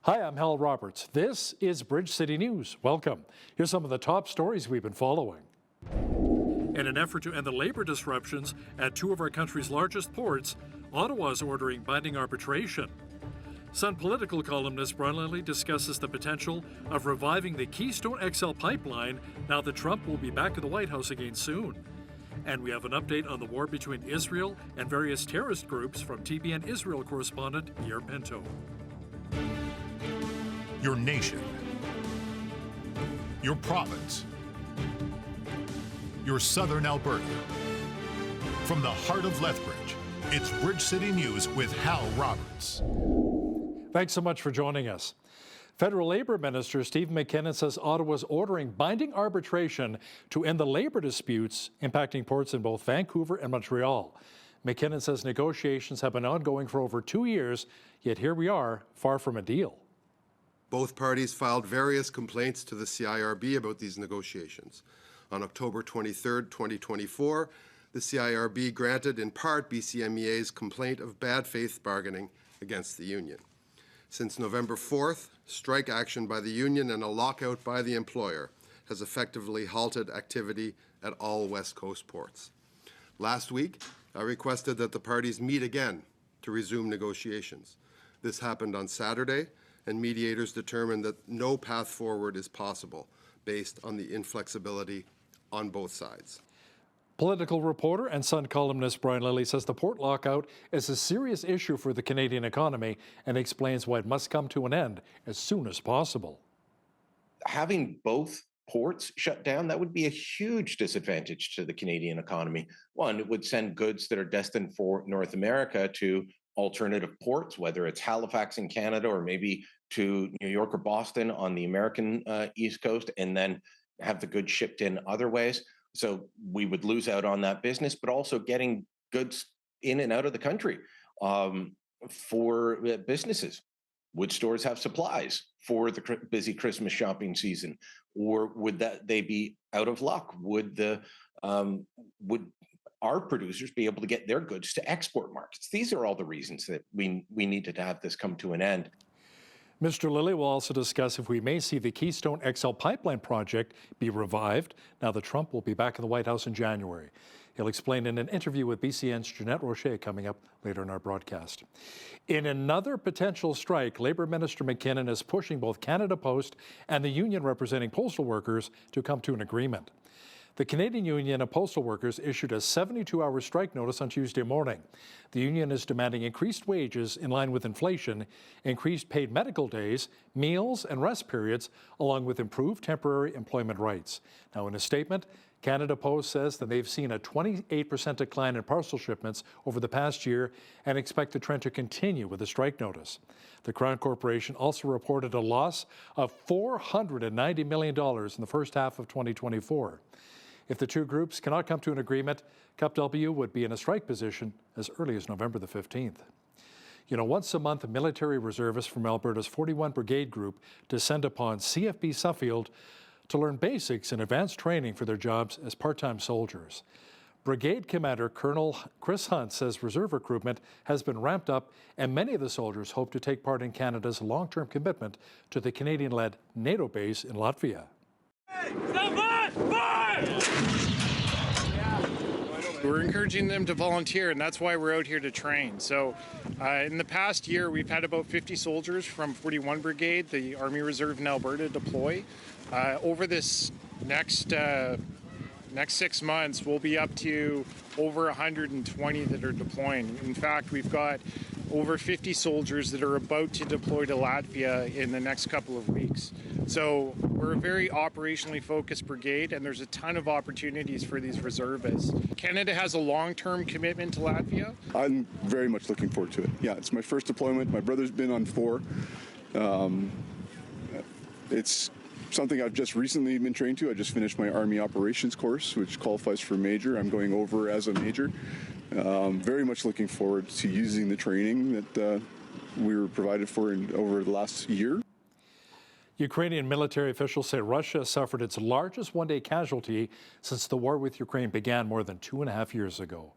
Hi, I'm Hal Roberts. This is Bridge City News. Welcome. Here's some of the top stories we've been following. In an effort to end the labor disruptions at two of our country's largest ports, Ottawa is ordering binding arbitration. Sun political columnist Brian Lilley discusses the potential of reviving the Keystone XL pipeline now that Trump will be back in the White House again soon. And we have an update on the war between Israel and various terrorist groups from TBN Israel correspondent Yair Pinto. Your nation, your province, your southern Alberta. From the heart of Lethbridge, it's Bridge City News with Hal Roberts. Thanks so much for joining us. Federal Labor Minister Steve McKinnon says Ottawa's ordering binding arbitration to end the labor disputes impacting ports in both Vancouver and Montreal. McKinnon says negotiations have been ongoing for over 2 years, yet here we are, far from a deal. Both parties filed various complaints to the CIRB about these negotiations. On October 23, 2024, the CIRB granted in part BCMEA's complaint of bad faith bargaining against the union. Since November 4th, strike action by the union and a lockout by the employer has effectively halted activity at all West Coast ports. Last week, I requested that the parties meet again to resume negotiations. This happened on Saturday, and mediators determined that no path forward is possible based on the inflexibility on both sides. Political reporter and Sun columnist Brian Lilley says the port lockout is a serious issue for the Canadian economy and explains why it must come to an end as soon as possible. Having both ports shut down, that would be a huge disadvantage to the Canadian economy. One, it would send goods that are destined for North America to alternative ports, whether it's Halifax in Canada or maybe to New York or Boston on the American East Coast, and then have the goods shipped in other ways. So we would lose out on that business, but also getting goods in and out of the country for businesses. Would stores have supplies for the busy Christmas shopping season, or would they be out of luck? Would our producers be able to get their goods to export markets? These are all the reasons that we needed to have this come to an end. Mr. Lilley will also discuss if we may see the Keystone XL pipeline project be revived now that Trump will be back in the White House in January. He'll explain in an interview with BCN's Jeanette Rocher coming up later in our broadcast. In another potential strike, Labour Minister McKinnon is pushing both Canada Post and the union representing postal workers to come to an agreement. The Canadian Union of Postal Workers issued a 72-hour strike notice on Tuesday morning. The union is demanding increased wages in line with inflation, increased paid medical days, meals and rest periods, along with improved temporary employment rights. Now, in a statement, Canada Post says that they've seen a 28% decline in parcel shipments over the past year and expect the trend to continue with the strike notice. The Crown Corporation also reported a loss of $490 million in the first half of 2024. If the two groups cannot come to an agreement, CUPW would be in a strike position as early as November the 15th. You know, once a month, military reservists from Alberta's 41 Brigade Group descend upon CFB Suffield to learn basics and advanced training for their jobs as part-time soldiers. Brigade Commander Colonel Chris Hunt says reserve recruitment has been ramped up and many of the soldiers hope to take part in Canada's long-term commitment to the Canadian-led NATO base in Latvia. We're encouraging them to volunteer, and that's why we're out here to train. So in the past year, we've had about 50 soldiers from 41 Brigade, the Army Reserve in Alberta, deploy. Over this next 6 months, we'll be up to over 120 that are deploying. In fact, we've got over 50 soldiers that are about to deploy to Latvia in the next couple of weeks. So we're a very operationally focused brigade, and there's a ton of opportunities for these reservists. Canada has a long-term commitment to Latvia. I'm very much looking forward to it. Yeah, it's my first deployment. My brother's been on 4. It's something I've just recently been trained to. I just finished my Army Operations course, which qualifies for Major. I'm going over as a Major. Very much looking forward to using the training that we were provided for over the last year. Ukrainian military officials say Russia suffered its largest one-day casualty since the war with Ukraine began more than 2.5 years ago.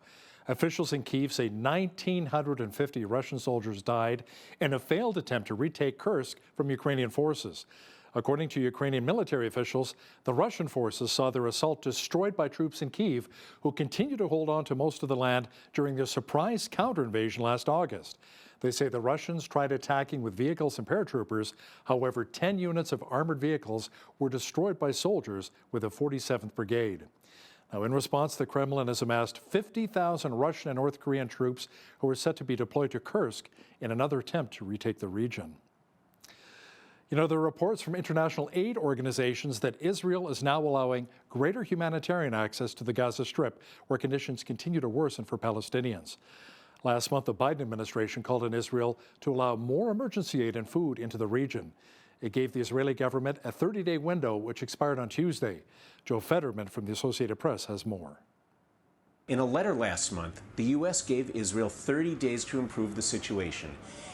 Officials in Kyiv say 1,950 Russian soldiers died in a failed attempt to retake Kursk from Ukrainian forces. According to Ukrainian military officials, the Russian forces saw their assault destroyed by troops in Kyiv, who continue to hold on to most of the land during their surprise counter-invasion last August. They say the Russians tried attacking with vehicles and paratroopers. However, 10 units of armored vehicles were destroyed by soldiers with the 47th Brigade. Now, in response, the Kremlin has amassed 50,000 Russian and North Korean troops who are set to be deployed to Kursk in another attempt to retake the region. You know, there are reports from international aid organizations that Israel is now allowing greater humanitarian access to the Gaza Strip, where conditions continue to worsen for Palestinians. Last month, the Biden administration called on Israel to allow more emergency aid and food into the region. It gave the Israeli government a 30-day window, which expired on Tuesday. Joe Fetterman from the Associated Press has more. In a letter last month, the U.S. gave Israel 30 days to improve the situation.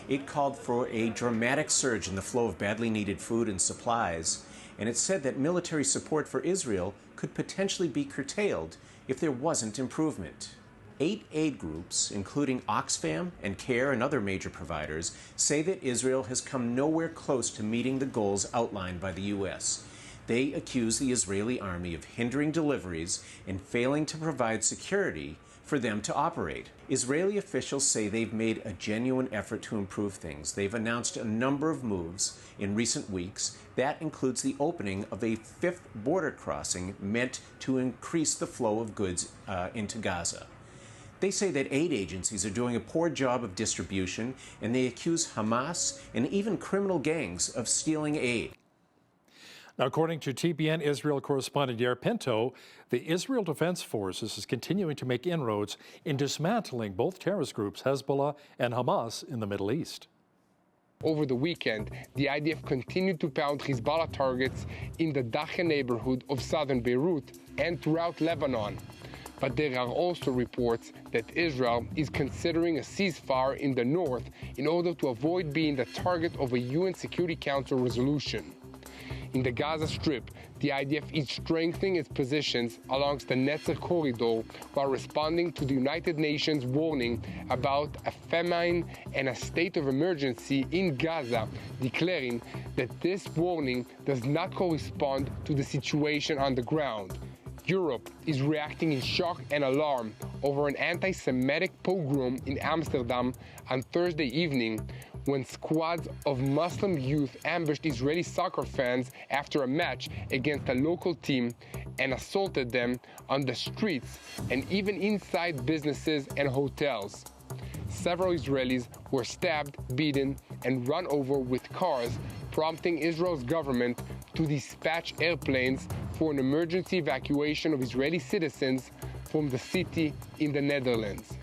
It called for a dramatic surge in the flow of badly needed food and supplies, and it said that military support for Israel could potentially be curtailed if there wasn't improvement. 8 aid groups, including Oxfam and CARE and other major providers, say that Israel has come nowhere close to meeting the goals outlined by the U.S. They accuse the Israeli army of hindering deliveries and failing to provide security for them to operate. Israeli officials say they've made a genuine effort to improve things. They've announced a number of moves in recent weeks. That includes the opening of a 5th border crossing meant to increase the flow of goods into Gaza. They say that aid agencies are doing a poor job of distribution, and they accuse Hamas and even criminal gangs of stealing aid. Now, according to TBN Israel correspondent Yair Pinto, the Israel Defense Forces is continuing to make inroads in dismantling both terrorist groups, Hezbollah and Hamas, in the Middle East. Over the weekend, the IDF continued to pound Hezbollah targets in the Dacha neighborhood of southern Beirut and throughout Lebanon. But there are also reports that Israel is considering a ceasefire in the north in order to avoid being the target of a UN Security Council resolution. In the Gaza Strip, the IDF is strengthening its positions along the Netzer corridor while responding to the United Nations warning about a famine and a state of emergency in Gaza, declaring that this warning does not correspond to the situation on the ground. Europe is reacting in shock and alarm over an anti-Semitic pogrom in Amsterdam on Thursday evening, when squads of Muslim youth ambushed Israeli soccer fans after a match against a local team and assaulted them on the streets and even inside businesses and hotels. Several Israelis were stabbed, beaten, and run over with cars, prompting Israel's government to dispatch airplanes for an emergency evacuation of Israeli citizens from the city in the Netherlands.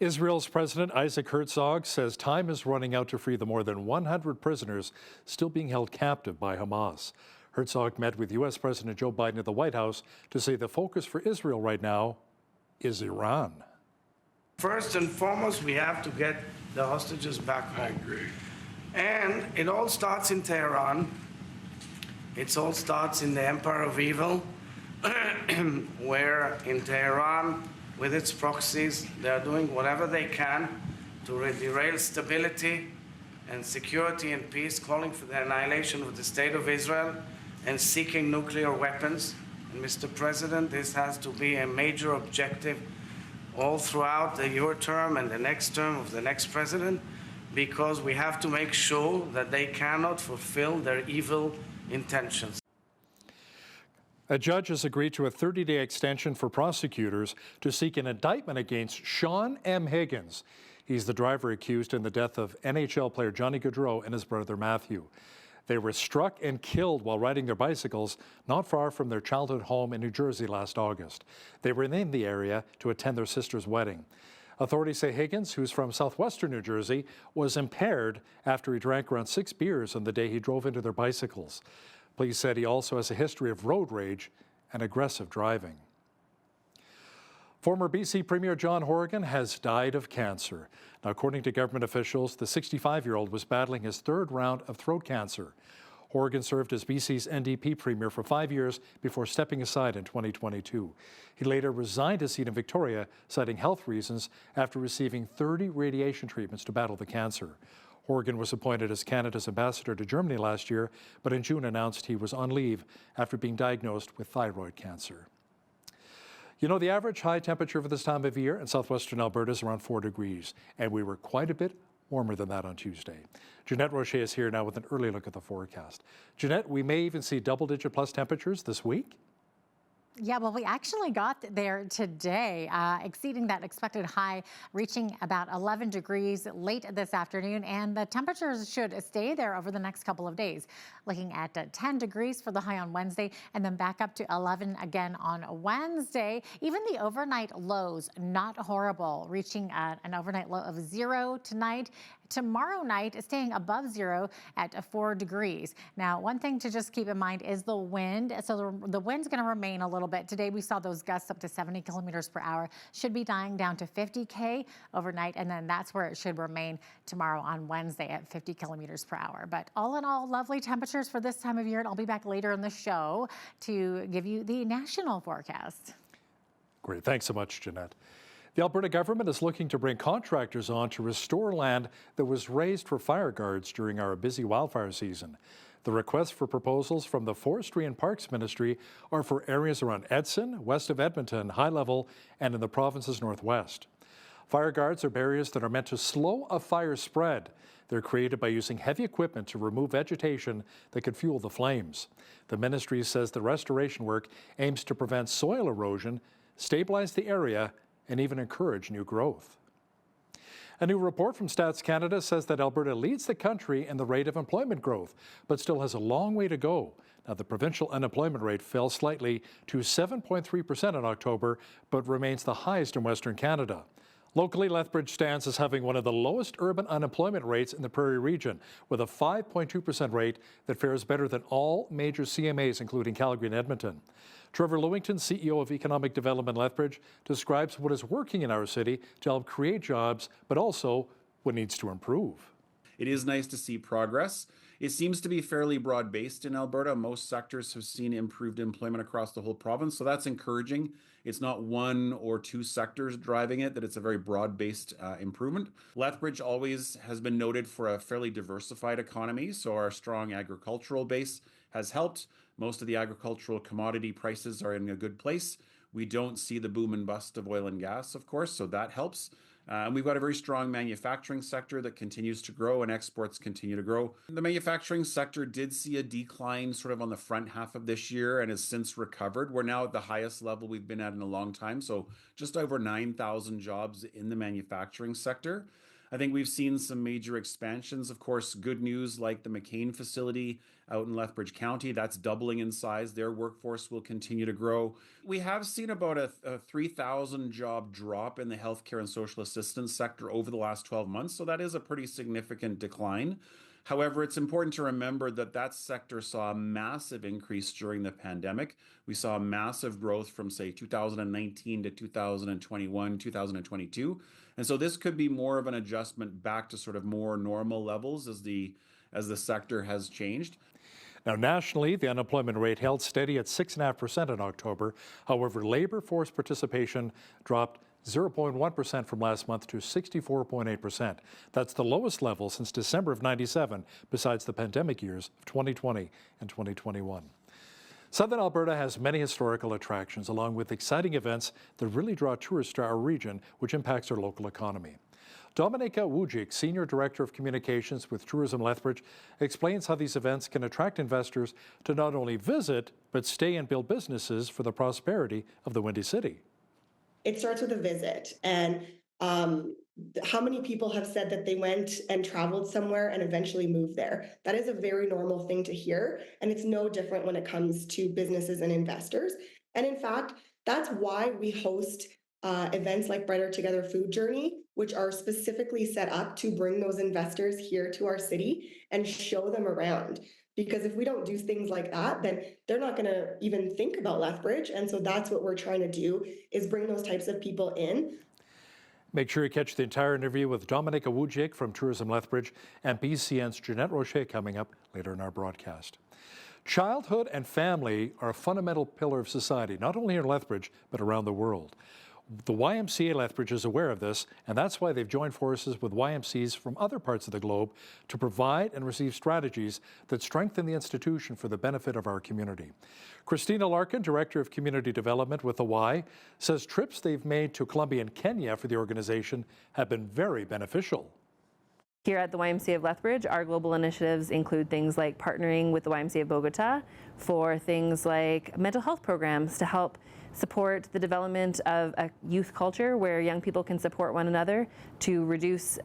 Israel's President Isaac Herzog says time is running out to free the more than 100 prisoners still being held captive by Hamas. Herzog met with U.S. President Joe Biden at the White House to say the focus for Israel right now is Iran. First and foremost, we have to get the hostages back home. I agree. And it all starts in Tehran. It all starts in the Empire of Evil, where in Tehran, with its proxies, they are doing whatever they can to derail stability and security and peace, calling for the annihilation of the State of Israel and seeking nuclear weapons. And Mr. President, this has to be a major objective all throughout your term and the next term of the next president, because we have to make sure that they cannot fulfill their evil intentions. A judge has agreed to a 30-day extension for prosecutors to seek an indictment against Sean M. Higgins. He's the driver accused in the death of NHL player Johnny Gaudreau and his brother Matthew. They were struck and killed while riding their bicycles not far from their childhood home in New Jersey last August. They were in the area to attend their sister's wedding. Authorities say Higgins, who's from southwestern New Jersey, was impaired after he drank around 6 beers on the day he drove into their bicycles. Police said he also has a history of road rage and aggressive driving. Former BC Premier John Horgan has died of cancer. Now, according to government officials, the 65-year-old was battling his 3rd round of throat cancer. Horgan served as BC's NDP premier for 5 years before stepping aside in 2022. He later resigned his seat in Victoria, citing health reasons after receiving 30 radiation treatments to battle the cancer. Horgan was appointed as Canada's ambassador to Germany last year, but in June announced he was on leave after being diagnosed with thyroid cancer. You know, the average high temperature for this time of year in southwestern Alberta is around 4 degrees, and we were quite a bit warmer than that on Tuesday. Jeanette Rocher is here now with an early look at the forecast. Jeanette, we may even see double-digit plus temperatures this week? Yeah, well, we actually got there today, exceeding that expected high, reaching about 11 degrees late this afternoon, and the temperatures should stay there over the next couple of days. Looking at 10 degrees for the high on Wednesday, and then back up to 11 again on Wednesday. Even the overnight lows, not horrible, reaching an overnight low of 0 tonight. Tomorrow night, staying above 0 at 4 degrees. Now, one thing to just keep in mind is the wind. So the wind's going to remain a little bit. Today, we saw those gusts up to 70 kilometers per hour. Should be dying down to 50K overnight, and then that's where it should remain tomorrow on Wednesday at 50 kilometers per hour. But all in all, lovely temperatures for this time of year, and I'll be back later in the show to give you the national forecast. Great. Thanks so much, Jeanette. The Alberta government is looking to bring contractors on to restore land that was raised for fire guards during our busy wildfire season. The requests for proposals from the Forestry and Parks Ministry are for areas around Edson, west of Edmonton, High Level, and in the province's northwest. Fire guards are barriers that are meant to slow a fire spread. They're created by using heavy equipment to remove vegetation that could fuel the flames. The ministry says the restoration work aims to prevent soil erosion, stabilize the area, and even encourage new growth. A new report from Stats Canada says that Alberta leads the country in the rate of employment growth, but still has a long way to go. Now, the provincial unemployment rate fell slightly to 7.3% in October, but remains the highest in Western Canada. Locally, Lethbridge stands as having one of the lowest urban unemployment rates in the Prairie region, with a 5.2% rate that fares better than all major CMAs, including Calgary and Edmonton. Trevor Lewington, CEO of Economic Development Lethbridge, describes what is working in our city to help create jobs, but also what needs to improve. It is nice to see progress. It seems to be fairly broad-based in Alberta. Most sectors have seen improved employment across the whole province, so that's encouraging. It's not one or two sectors driving it, that it's a very broad-based improvement. Lethbridge always has been noted for a fairly diversified economy, so our strong agricultural base has helped. Most of the agricultural commodity prices are in a good place. We don't see the boom and bust of oil and gas, of course, so that helps. And we've got a very strong manufacturing sector that continues to grow, and exports continue to grow. The manufacturing sector did see a decline sort of on the front half of this year and has since recovered. We're now at the highest level we've been at in a long time, so just over 9,000 jobs in the manufacturing sector. I think we've seen some major expansions. Of course, good news like the McCain facility out in Lethbridge County, that's doubling in size. Their workforce will continue to grow. We have seen about a 3,000 job drop in the healthcare and social assistance sector over the last 12 months. So that is a pretty significant decline. However, it's important to remember that that sector saw a massive increase during the pandemic. We saw massive growth from, say, 2019 to 2021, 2022. And so this could be more of an adjustment back to sort of more normal levels as the sector has changed. Now, nationally, the unemployment rate held steady at 6.5% in October. However, labor force participation dropped 0.1% from last month to 64.8%. That's the lowest level since December of '97, besides the pandemic years of 2020 and 2021. Southern Alberta has many historical attractions, along with exciting events that really draw tourists to our region, which impacts our local economy. Dominika Wujcik, Senior Director of Communications with Tourism Lethbridge, explains how these events can attract investors to not only visit, but stay and build businesses for the prosperity of the Windy City. It starts with a visit, and how many people have said that they went and traveled somewhere and eventually moved there? That is a very normal thing to hear, and it's no different when it comes to businesses and investors. And in fact, that's why we host events like Brighter Together Food Journey, which are specifically set up to bring those investors here to our city and show them around. Because if we don't do things like that, then they're not going to even think about Lethbridge. And so that's what we're trying to do, is bring those types of people in. Make sure you catch the entire interview with Dominika Wujcik from Tourism Lethbridge and BCN's Jeanette Rocher coming up later in our broadcast. Childhood and family are a fundamental pillar of society, not only in Lethbridge, but around the world. The YMCA Lethbridge is aware of this, and that's why they've joined forces with YMCs from other parts of the globe to provide and receive strategies that strengthen the institution for the benefit of our community. Christina Larkin, Director of Community Development with the Y, says trips they've made to Colombia and Kenya for the organization have been very beneficial. Here at the YMCA of Lethbridge, our global initiatives include things like partnering with the YMCA of Bogota for things like mental health programs to help support the development of a youth culture where young people can support one another to reduce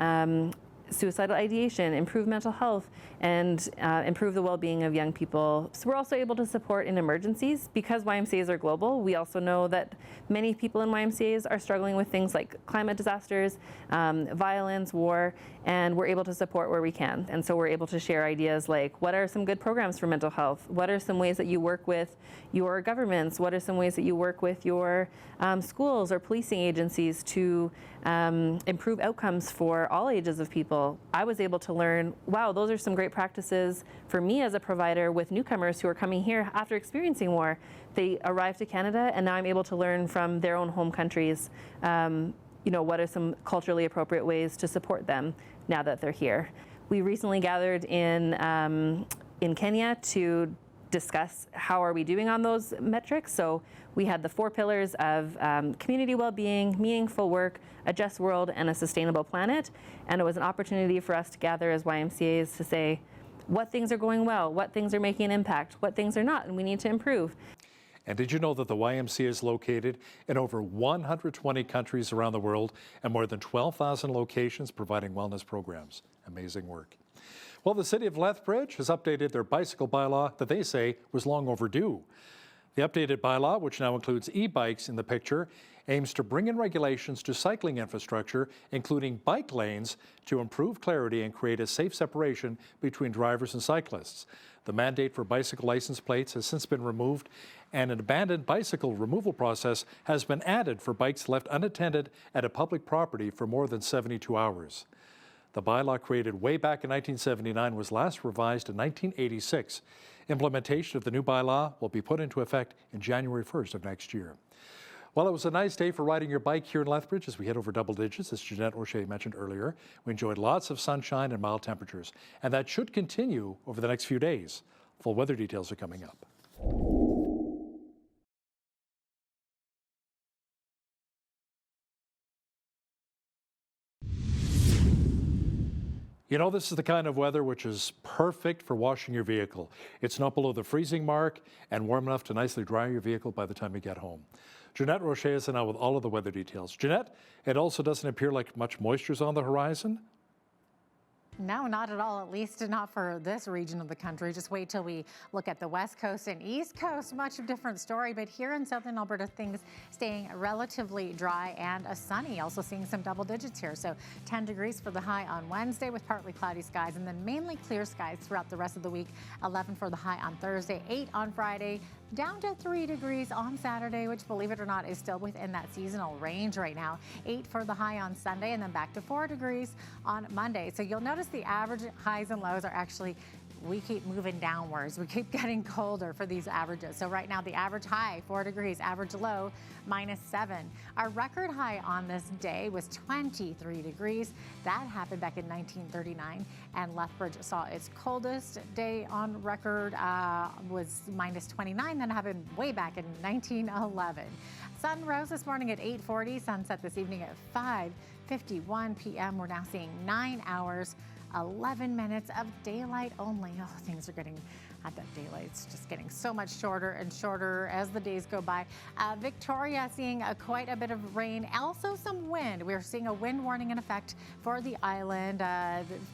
suicidal ideation, improve mental health, and improve the well-being of young people. So we're also able to support in emergencies. Because YMCAs are global, we also know that many people in YMCAs are struggling with things like climate disasters, violence, war, and we're able to support where we can. And so we're able to share ideas like, what are some good programs for mental health? What are some ways that you work with your governments? What are some ways that you work with your schools or policing agencies to improve outcomes for all ages of people? I was able to learn, wow, those are some great practices for me as a provider with newcomers who are coming here after experiencing war. They arrived to Canada, and now I'm able to learn from their own home countries, what are some culturally appropriate ways to support them now that they're here. We recently gathered in Kenya to discuss how are we doing on those metrics. So we had the 4 pillars of community well-being, meaningful work, a just world, and a sustainable planet. And it was an opportunity for us to gather as YMCAs to say what things are going well, what things are making an impact, what things are not, and we need to improve. And did you know that the YMCA is located in over 120 countries around the world and more than 12,000 locations providing wellness programs? Amazing work. Well, the city of Lethbridge has updated their bicycle bylaw that they say was long overdue. The updated bylaw, which now includes e-bikes in the picture, aims to bring in regulations to cycling infrastructure, including bike lanes, to improve clarity and create a safe separation between drivers and cyclists. The mandate for bicycle license plates has since been removed, and an abandoned bicycle removal process has been added for bikes left unattended at a public property for more than 72 hours. The bylaw, created way back in 1979, was last revised in 1986. Implementation of the new bylaw will be put into effect in January 1st of next year. Well, it was a nice day for riding your bike here in Lethbridge as we hit over double digits, as Jeanette Rocher mentioned earlier. We enjoyed lots of sunshine and mild temperatures, and that should continue over the next few days. Full weather details are coming up. You know, this is the kind of weather which is perfect for washing your vehicle. It's not below the freezing mark and warm enough to nicely dry your vehicle by the time you get home. Jeanette Rocher is now with all of the weather details. Jeanette, it also doesn't appear like much moisture is on the horizon. No, not at all, at least not for this region of the country. Just wait till we look at the West Coast and East Coast, much of a different story. But here in southern Alberta, things staying relatively dry and sunny. Also seeing some double digits here. So 10 degrees for the high on Wednesday with partly cloudy skies, and then mainly clear skies throughout the rest of the week. 11 for the high on Thursday, 8 on Friday, down to 3 degrees on Saturday, which, believe it or not, is still within that seasonal range right now. 8 for the high on Sunday, and then back to 4 degrees on Monday. So you'll notice the average highs and lows are actually, we keep moving downwards. We keep getting colder for these averages. So right now the average high, 4 degrees, average low, -7. Our record high on this day was 23 degrees. That happened back in 1939, and Lethbridge saw its coldest day on record was -29. That happened way back in 1911. Sun rose this morning at 8:40, sunset this evening at 5:51 p.m. We're now seeing 9 hours, 11 minutes of daylight only. Oh, things are getting at that daylight. It's just getting so much shorter and shorter as the days go by. Victoria seeing quite a bit of rain, also some wind. We're seeing a wind warning in effect for the island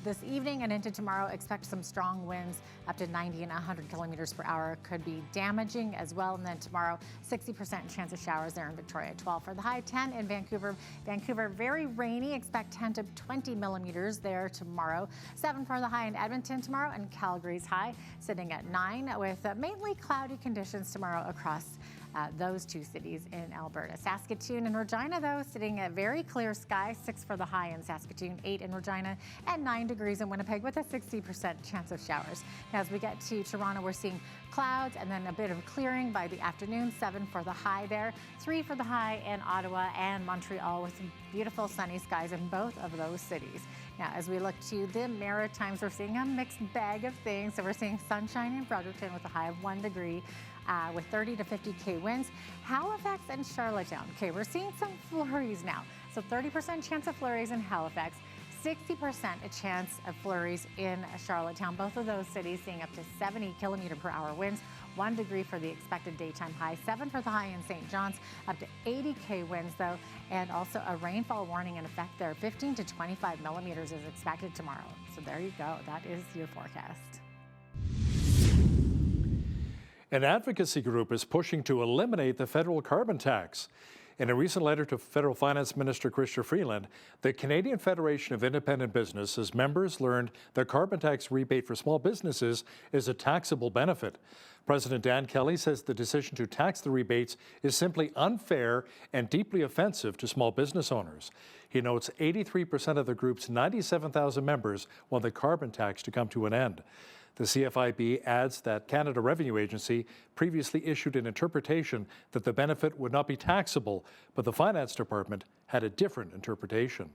this evening and into tomorrow. Expect some strong winds up to 90 and 100 kilometers per hour. Could be damaging as well. And then tomorrow, 60% chance of showers there in Victoria. 12 for the high, 10 in Vancouver. Vancouver, very rainy. Expect 10 to 20 millimeters there tomorrow. 7 for the high in Edmonton tomorrow, and Calgary's high sitting at 9 with mainly cloudy conditions tomorrow across those two cities in Alberta. Saskatoon and Regina, though, sitting at very clear skies, 6 for the high in Saskatoon, 8 in Regina, and 9 degrees in Winnipeg with a 60% chance of showers. Now, as we get to Toronto, we're seeing clouds and then a bit of clearing by the afternoon, 7 for the high there, 3 for the high in Ottawa and Montreal with some beautiful sunny skies in both of those cities. Now, as we look to the Maritimes, we're seeing a mixed bag of things. So we're seeing sunshine in Fredericton with a high of 1 degree with 30 to 50K winds. Halifax and Charlottetown. Okay, we're seeing some flurries now. So 30% chance of flurries in Halifax, 60% a chance of flurries in Charlottetown. Both of those cities seeing up to 70 kilometer per hour winds. 1 degree for the expected daytime high, 7 for the high in St. John's, up to 80K winds though, and also a rainfall warning in effect there. 15 to 25 millimeters is expected tomorrow. So there you go. That is your forecast. An advocacy group is pushing to eliminate the federal carbon tax. In a recent letter to Federal Finance Minister Chrystia Freeland, the Canadian Federation of Independent Business says members learned the carbon tax rebate for small businesses is a taxable benefit. President Dan Kelly says the decision to tax the rebates is simply unfair and deeply offensive to small business owners. He notes 83% of the group's 97,000 members want the carbon tax to come to an end. The CFIB adds that Canada Revenue Agency previously issued an interpretation that the benefit would not be taxable, but the Finance Department had a different interpretation.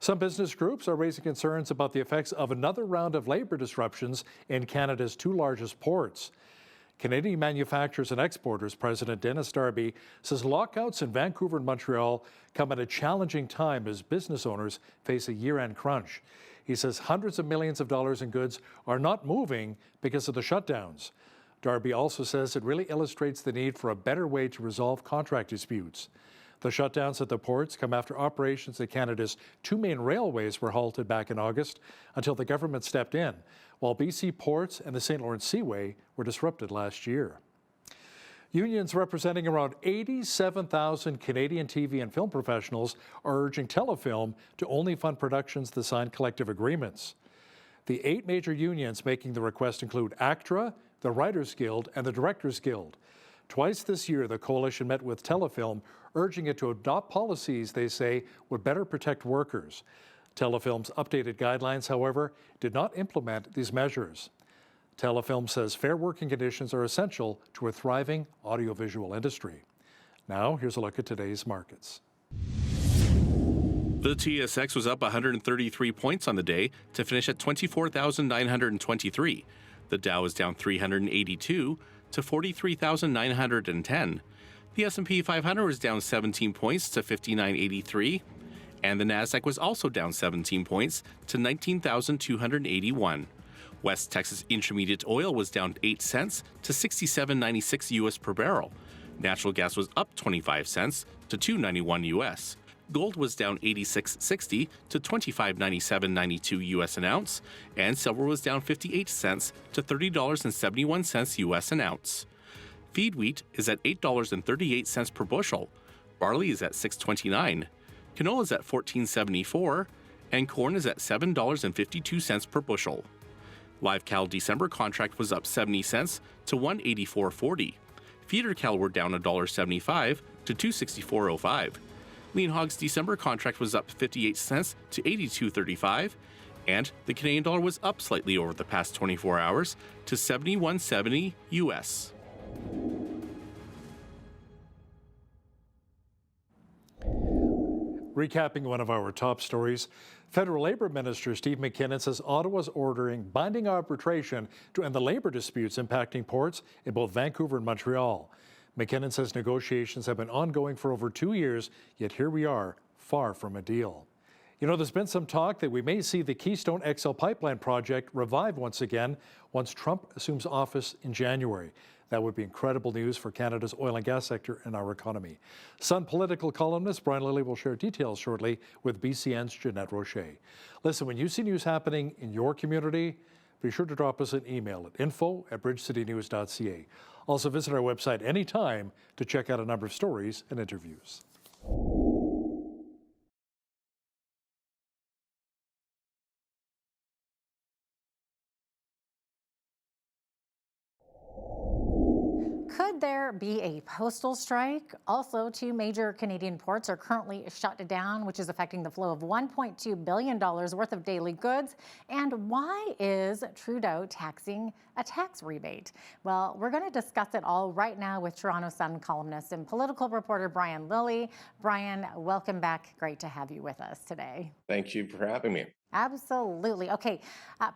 Some business groups are raising concerns about the effects of another round of labor disruptions in Canada's 2 largest ports. Canadian Manufacturers and Exporters President Dennis Darby says lockouts in Vancouver and Montreal come at a challenging time as business owners face a year-end crunch. He says hundreds of millions of dollars in goods are not moving because of the shutdowns. Darby also says it really illustrates the need for a better way to resolve contract disputes. The shutdowns at the ports come after operations at Canada's 2 main railways were halted back in August until the government stepped in, while BC Ports and the St. Lawrence Seaway were disrupted last year. Unions representing around 87,000 Canadian TV and film professionals are urging Telefilm to only fund productions that sign collective agreements. The 8 major unions making the request include ACTRA, the Writers Guild, and the Directors Guild. Twice this year, the coalition met with Telefilm, urging it to adopt policies they say would better protect workers. Telefilm's updated guidelines, however, did not implement these measures. Telefilm says fair working conditions are essential to a thriving audiovisual industry. Now, here's a look at today's markets. The TSX was up 133 points on the day to finish at 24,923. The Dow is down 382 to 43,910. The S&P 500 was down 17 points to 5983, and the Nasdaq was also down 17 points to 19,281. West Texas Intermediate Oil was down 8 cents to 67.96 US per barrel. Natural gas was up 25 cents to 2.91 US. Gold was down 86.60 to 25.9792 US an ounce, and silver was down 58 cents to $30.71 US an ounce. Feed wheat is at $8.38 per bushel. Barley is at $6.29. Canola is at $14.74, and corn is at $7.52 per bushel. Live cow December contract was up 70 cents to $184.40. Feeder cattle were down $1.75 to $264.05. Lean hogs December contract was up 58 cents to $82.35, and the Canadian dollar was up slightly over the past 24 hours to 71.70 US. Recapping one of our top stories, Federal Labor Minister Steve McKinnon says Ottawa's ordering binding arbitration to end the labor disputes impacting ports in both Vancouver and Montreal. McKinnon says negotiations have been ongoing for over 2 years, yet here we are, far from a deal. You know, there's been some talk that we may see the Keystone XL pipeline project revived once again once Trump assumes office in January. That would be incredible news for Canada's oil and gas sector and our economy. Sun political columnist Brian Lilley will share details shortly with BCN's Jeanette Rocher. Listen, when you see news happening in your community, be sure to drop us an email at info@bridgecitynews.ca. Also visit our website anytime to check out a number of stories and interviews. could there be a postal strike? Also, 2 major Canadian ports are currently shut down, which is affecting the flow of $1.2 billion worth of daily goods. And why is Trudeau taxing a tax rebate? Well, we're going to discuss it all right now with Toronto Sun columnist and political reporter Brian Lilley. Brian, welcome back. Great to have you with us today. Thank you for having me. Absolutely. Okay,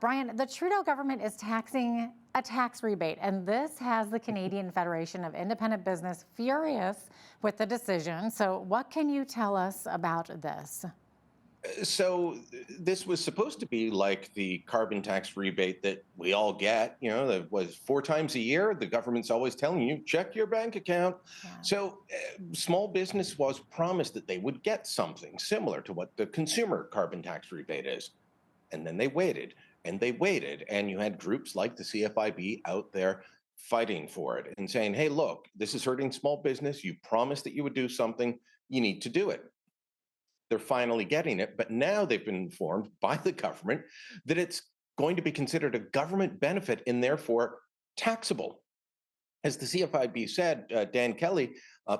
Brian, the Trudeau government is taxing a tax rebate, and this has the Canadian Federation of Independent Business furious with the decision. So what can you tell us about this? So this was supposed to be like the carbon tax rebate that we all get, you know, that was 4 times a year. The government's always telling you, check your bank account. Yeah. So small business was promised that they would get something similar to what the consumer carbon tax rebate is. And then they waited and they waited. And you had groups like the CFIB out there fighting for it and saying, hey, look, this is hurting small business. You promised that you would do something. You need to do it. They're finally getting it, but now they've been informed by the government that it's going to be considered a government benefit and therefore taxable. As the CFIB said, Dan Kelly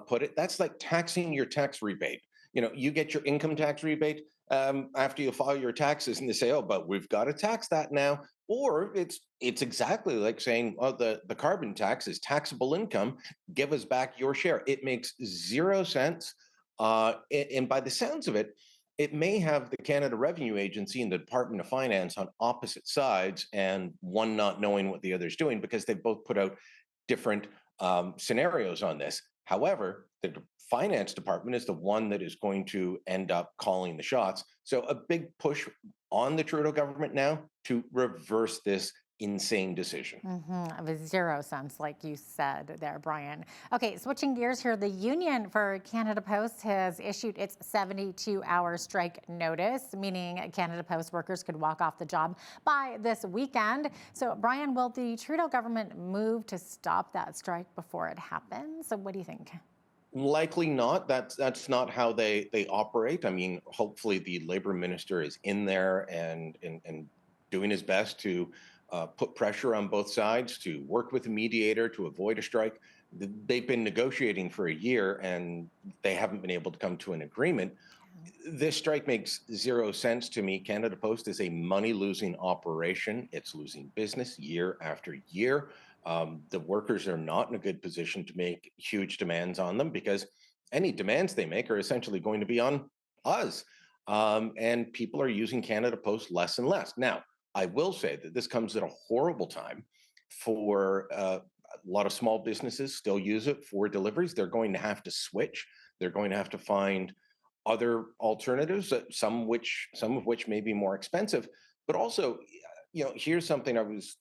put it, that's like taxing your tax rebate. You know, you get your income tax rebate after you file your taxes, and they say, oh, but we've got to tax that now. Or it's exactly like saying, oh, the carbon tax is taxable income. Give us back your share. It makes 0 sense. And by the sounds of it, it may have the Canada Revenue Agency and the Department of Finance on opposite sides, and one not knowing what the other's doing because they've both put out different scenarios on this. However, the Finance Department is the one that is going to end up calling the shots. So a big push on the Trudeau government now to reverse this insane decision. With 0 cents, like you said there, Brian. Okay, switching gears here, the Union for Canada Post has issued its 72-hour strike notice, meaning Canada Post workers could walk off the job by this weekend. So, Brian, will the Trudeau government move to stop that strike before it happens? So what do you think? Likely not. That's not how they operate. I mean, hopefully the labor minister is in there and doing his best to put pressure on both sides, to work with a mediator to avoid a strike. They've been negotiating for a year and they haven't been able to come to an agreement. This strike makes 0 sense to me. Canada Post is a money-losing operation. It's losing business year after year. The workers are not in a good position to make huge demands on them because any demands they make are essentially going to be on us. And people are using Canada Post less and less. Now, I will say that this comes at a horrible time for a lot of small businesses still use it for deliveries. They're going to have to switch. They're going to have to find other alternatives, some of which may be more expensive. But also, you know, here's something I was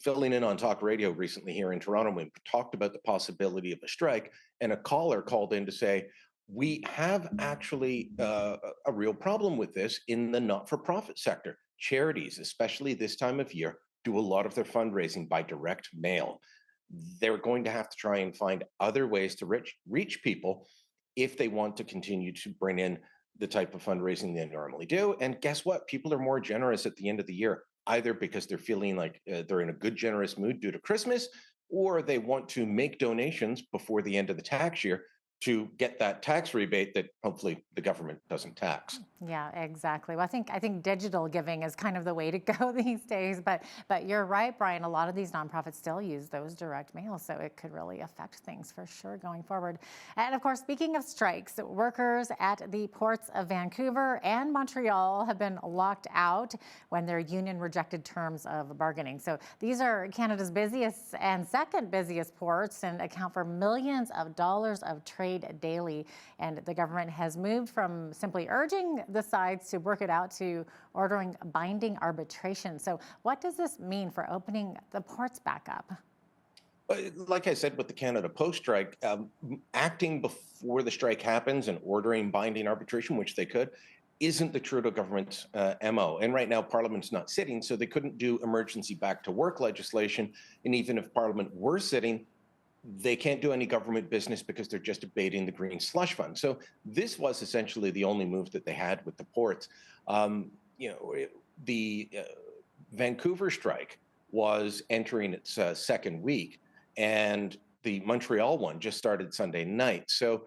filling in on talk radio recently here in Toronto. We talked about the possibility of a strike, and a caller called in to say, we have actually a real problem with this in the not-for-profit sector. Charities, especially this time of year, do a lot of their fundraising by direct mail. They're going to have to try and find other ways to reach people if they want to continue to bring in the type of fundraising they normally do. And guess what? People are more generous at the end of the year, either because they're feeling like they're in a good, generous mood due to Christmas, or they want to make donations before the end of the tax year to get that tax rebate that hopefully the government doesn't tax. Yeah, exactly. Well, I think digital giving is kind of the way to go these days. But you're right, Brian. A lot of these nonprofits still use those direct mail, so it could really affect things for sure going forward. And of course, speaking of strikes, workers at the ports of Vancouver and Montreal have been locked out when their union rejected terms of bargaining. So these are Canada's busiest and second busiest ports and account for millions of dollars of trade daily. And the government has moved from simply urging the sides to work it out to ordering binding arbitration. So what does this mean for opening the ports back up? Like I said with the Canada Post strike, acting before the strike happens and ordering binding arbitration, which they could, isn't the Trudeau government's MO. And right now, Parliament's not sitting, so they couldn't do emergency back to work legislation. And even if Parliament were sitting, they can't do any government business because they're just debating the green slush fund. So this was essentially the only move that they had with the ports. The Vancouver strike was entering its second week, and the Montreal one just started Sunday night. So,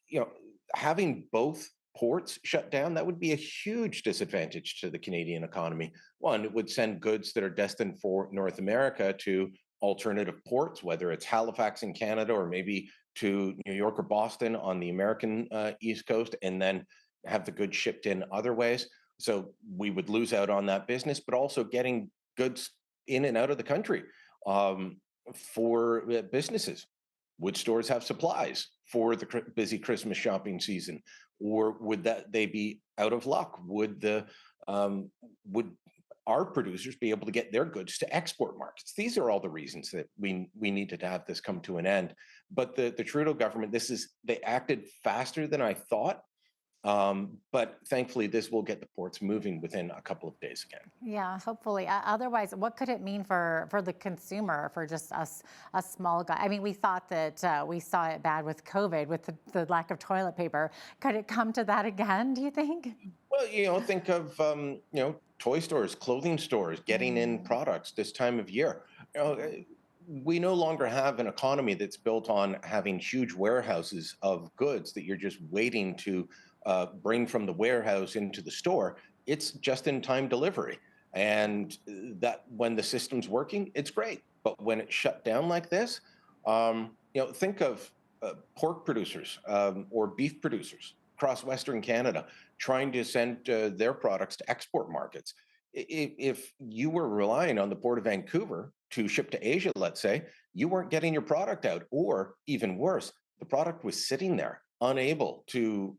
you know, having both ports shut down, that would be a huge disadvantage to the Canadian economy. One, it would send goods that are destined for North America to alternative ports, whether it's Halifax in Canada or maybe to New York or Boston on the American East Coast, and then have the goods shipped in other ways. So we would lose out on that business, but also getting goods in and out of the country for businesses. Would stores have supplies for the busy Christmas shopping season, or would they be out of luck? Would our producers be able to get their goods to export markets? These are all the reasons that we needed to have this come to an end. But the Trudeau government, they acted faster than I thought. But thankfully, this will get the ports moving within a couple of days again. Yeah, hopefully. Otherwise, what could it mean for the consumer, for just us, a small guy? I mean, we thought that we saw it bad with COVID, with the lack of toilet paper. Could it come to that again, do you think? Well, think of, toy stores, clothing stores, getting in products this time of year. We no longer have an economy that's built on having huge warehouses of goods that you're just waiting to bring from the warehouse into the store. It's just-in-time delivery. And that when the system's working, it's great. But when it's shut down like this, think of pork producers or beef producers across Western Canada trying to send their products to export markets. If you were relying on the Port of Vancouver to ship to Asia, let's say, you weren't getting your product out, or even worse, the product was sitting there, unable to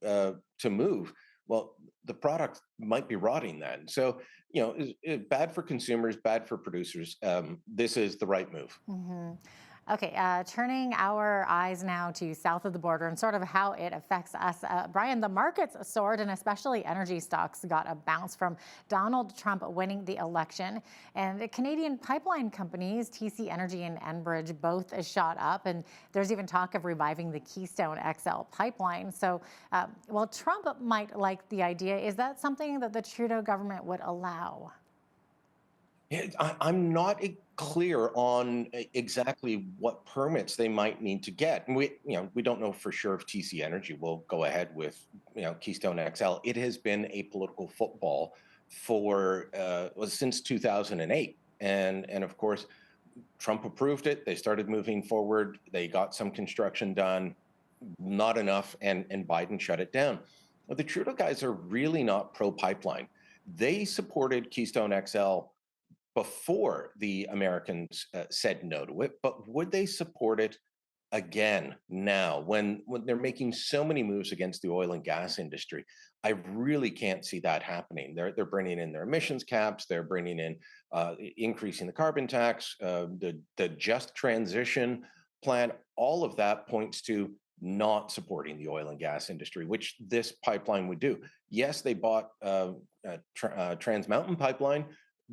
move. Well, the product might be rotting then. So, it's bad for consumers, bad for producers. This is the right move. Mm-hmm. Okay, turning our eyes now to south of the border and sort of how it affects us. Brian, the markets soared, and especially energy stocks got a bounce from Donald Trump winning the election. And the Canadian pipeline companies, TC Energy and Enbridge, both shot up. And there's even talk of reviving the Keystone XL pipeline. So while Trump might like the idea, is that something that the Trudeau government would allow? I'm not clear on exactly what permits they might need to get. And we don't know for sure if TC Energy will go ahead with, Keystone XL. It has been a political football for since 2008. And of course, Trump approved it. They started moving forward. They got some construction done, not enough, and Biden shut it down. Well, the Trudeau guys are really not pro-pipeline. They supported Keystone XL before the Americans said no to it, but would they support it again now when they're making so many moves against the oil and gas industry? I really can't see that happening. They're bringing in their emissions caps, they're bringing in increasing the carbon tax, the just transition plan. All of that points to not supporting the oil and gas industry, which this pipeline would do. Yes, they bought Trans Mountain Pipeline.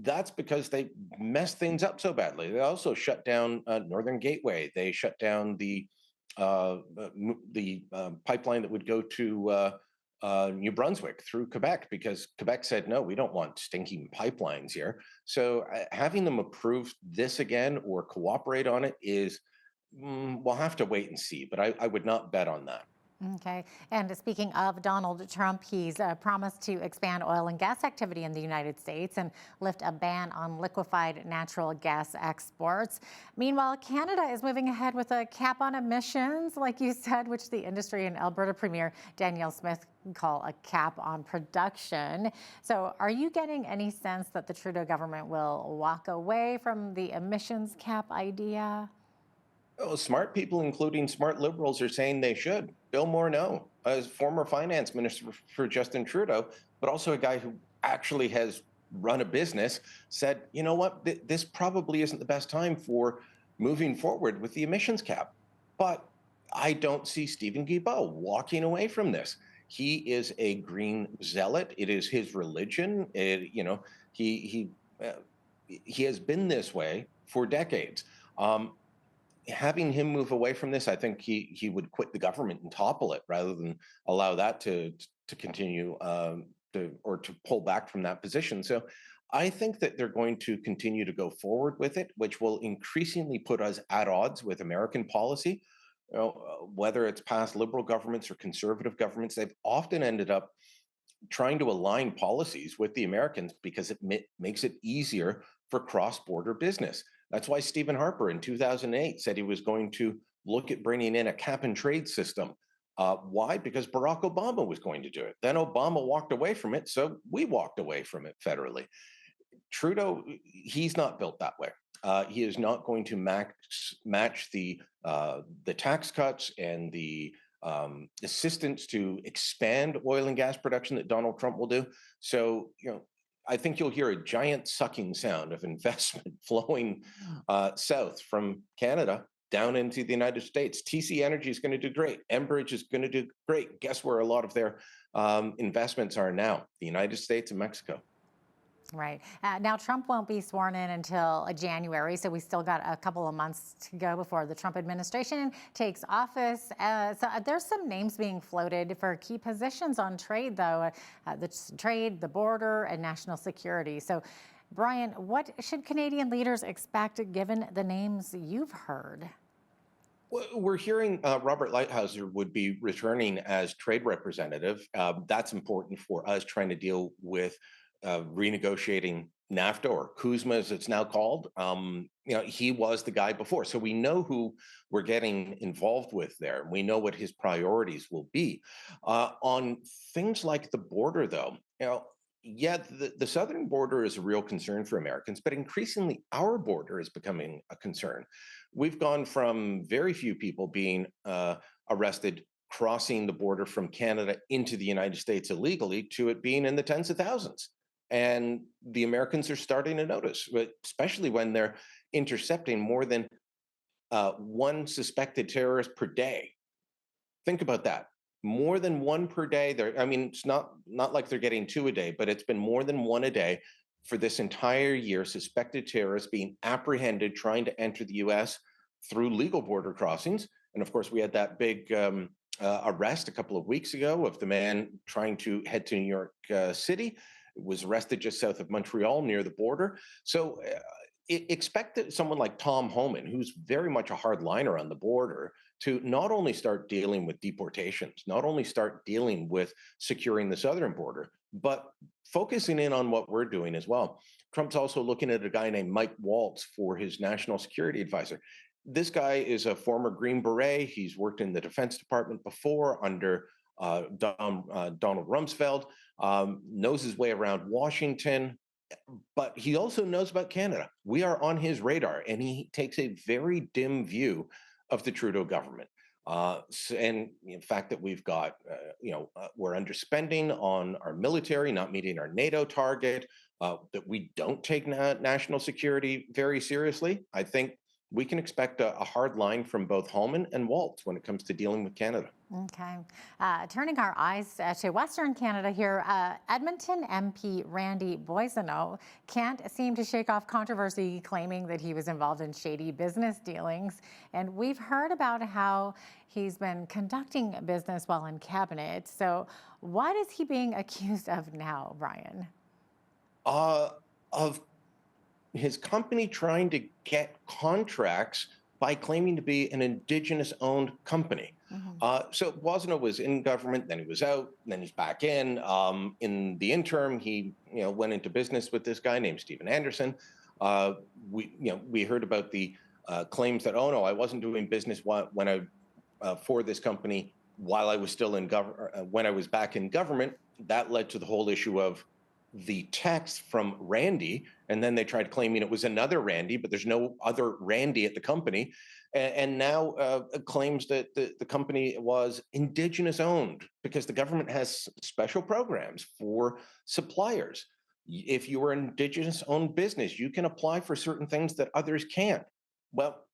That's because they messed things up so badly. They also shut down Northern Gateway. They shut down the pipeline that would go to New Brunswick through Quebec, because Quebec said, no, we don't want stinking pipelines here. So having them approve this again or cooperate on it is, we'll have to wait and see. But I would not bet on that. Okay. And speaking of Donald Trump, he's promised to expand oil and gas activity in the United States and lift a ban on liquefied natural gas exports. Meanwhile, Canada is moving ahead with a cap on emissions, like you said, which the industry and Alberta Premier Danielle Smith call a cap on production. So are you getting any sense that the Trudeau government will walk away from the emissions cap idea? Oh, smart people, including smart liberals, are saying they should. Bill Morneau, as former finance minister for Justin Trudeau, but also a guy who actually has run a business, said, you know what, this probably isn't the best time for moving forward with the emissions cap. But I don't see Stephen Guilbeault walking away from this. He is a green zealot. It is his religion. He has been this way for decades. Having him move away from this, I think he would quit the government and topple it rather than allow that to continue or to pull back from that position. So I think that they're going to continue to go forward with it, which will increasingly put us at odds with American policy. Whether it's past liberal governments or conservative governments, they've often ended up trying to align policies with the Americans because it makes it easier for cross-border business. That's why Stephen Harper in 2008 said he was going to look at bringing in a cap and trade system. Why? Because Barack Obama was going to do it. Then Obama walked away from it, so we walked away from it federally. Trudeau, he's not built that way. He is not going to match the tax cuts and the assistance to expand oil and gas production that Donald Trump will do. So, I think you'll hear a giant sucking sound of investment flowing south from Canada down into the United States. TC Energy is going to do great. Enbridge is going to do great. Guess where a lot of their investments are now? The United States and Mexico. Right. Now, Trump won't be sworn in until January, so we still got a couple of months to go before the Trump administration takes office. So there's some names being floated for key positions on trade, though, the trade, the border, and national security. So, Brian, what should Canadian leaders expect given the names you've heard? We're hearing Robert Lighthizer would be returning as trade representative. That's important for us trying to deal with renegotiating NAFTA, or CUSMA as it's now called. He was the guy before. So we know who we're getting involved with there. We know what his priorities will be. On things like the border, though, the southern border is a real concern for Americans, but increasingly our border is becoming a concern. We've gone from very few people being arrested crossing the border from Canada into the United States illegally to it being in the tens of thousands. And the Americans are starting to notice, especially when they're intercepting more than one suspected terrorist per day. Think about that. More than one per day. It's not like they're getting two a day, but it's been more than one a day for this entire year. Suspected terrorists being apprehended, trying to enter the U.S. through legal border crossings. And of course, we had that big arrest a couple of weeks ago of the man trying to head to New York City. Was arrested just south of Montreal near the border. So expect that someone like Tom Homan, who's very much a hardliner on the border, to not only start dealing with deportations, not only start dealing with securing the southern border, but focusing in on what we're doing as well. Trump's also looking at a guy named Mike Waltz for his national security advisor. This guy is a former Green Beret. He's worked in the Defense Department before under Donald Rumsfeld, knows his way around Washington, but he also knows about Canada. We are on his radar, and he takes a very dim view of the Trudeau government. And the fact that we've got, we're underspending on our military, not meeting our NATO target, that we don't take national security very seriously. I think we can expect a hard line from both Homan and Waltz when it comes to dealing with Canada. Okay. Turning our eyes to Western Canada here, Edmonton MP Randy Boissonnault can't seem to shake off controversy, claiming that he was involved in shady business dealings. And we've heard about how he's been conducting business while in cabinet. So what is he being accused of now, Brian? Of his company trying to get contracts by claiming to be an Indigenous-owned company. So Boissonnault was in government, then he was out, then he's back in. In the interim, he went into business with this guy named Stephen Anderson. We heard about the claims that, oh no, I wasn't doing business for this company while I was still in government. When I was back in government, that led to the whole issue of the text from Randy, and then they tried claiming it was another Randy, but there's no other Randy at the company, and now claims that the company was Indigenous owned because the government has special programs for suppliers. If you are an Indigenous owned business, you can apply for certain things that others can't. Well,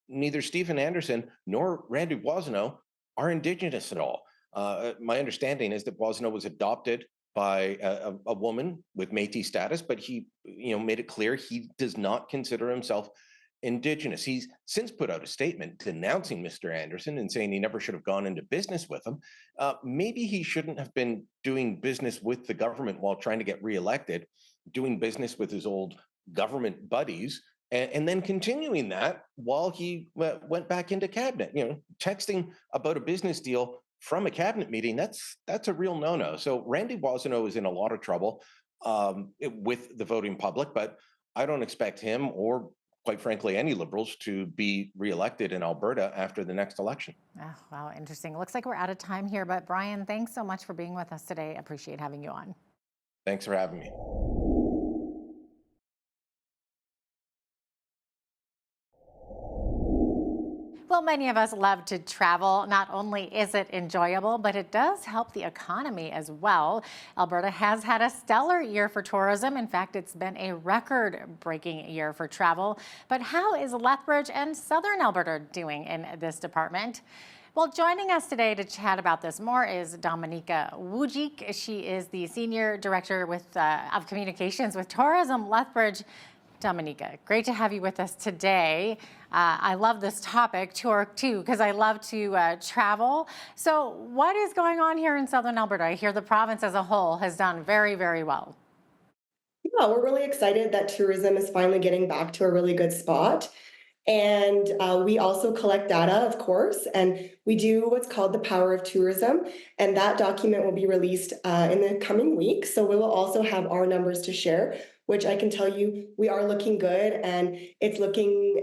neither Stephen Anderson nor Randy Boissonnault are Indigenous at all. My understanding is that Boissonnault was adopted by a woman with Métis status, but he, made it clear he does not consider himself Indigenous. He's since put out a statement denouncing Mr. Anderson and saying he never should have gone into business with him. Maybe he shouldn't have been doing business with the government while trying to get reelected. doing business with his old government buddies, and then continuing that while he went back into cabinet. Texting about a business deal from a cabinet meeting, that's a real no-no. So Randy Boissonnault is in a lot of trouble with the voting public, but I don't expect him, or quite frankly, any Liberals, to be reelected in Alberta after the next election. Oh, wow, interesting. Looks like we're out of time here, but Brian, thanks so much for being with us today. Appreciate having you on. Thanks for having me. Well, many of us love to travel. Not only is it enjoyable, but it does help the economy as well. Alberta has had a stellar year for tourism. In fact, it's been a record-breaking year for travel. But how is Lethbridge and Southern Alberta doing in this department? Well, joining us today to chat about this more is Dominika Wujik. She is the Senior Director of Communications with Tourism Lethbridge. Dominika, great to have you with us today. I love this topic, tour too, because I love to travel. So what is going on here in Southern Alberta? I hear the province as a whole has done very, very well. Yeah, we're really excited that tourism is finally getting back to a really good spot. And we also collect data, of course, and we do what's called the Power of Tourism. And that document will be released in the coming weeks. So we will also have our numbers to share, which I can tell you we are looking good, and it's looking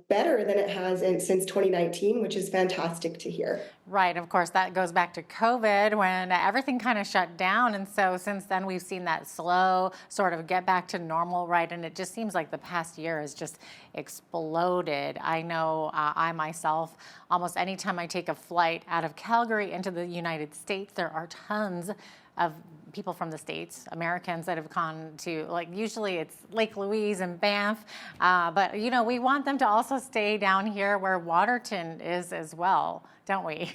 better than it has since 2019, which is fantastic to hear. Right, of course, that goes back to COVID when everything kind of shut down. And so since then, we've seen that slow sort of get back to normal, right? And it just seems like the past year has just exploded. I know I myself, almost anytime I take a flight out of Calgary into the United States, there are tons of people from the States, Americans that have gone to, like, usually it's Lake Louise and Banff, but you know, we want them to also stay down here where Waterton is as well, don't we?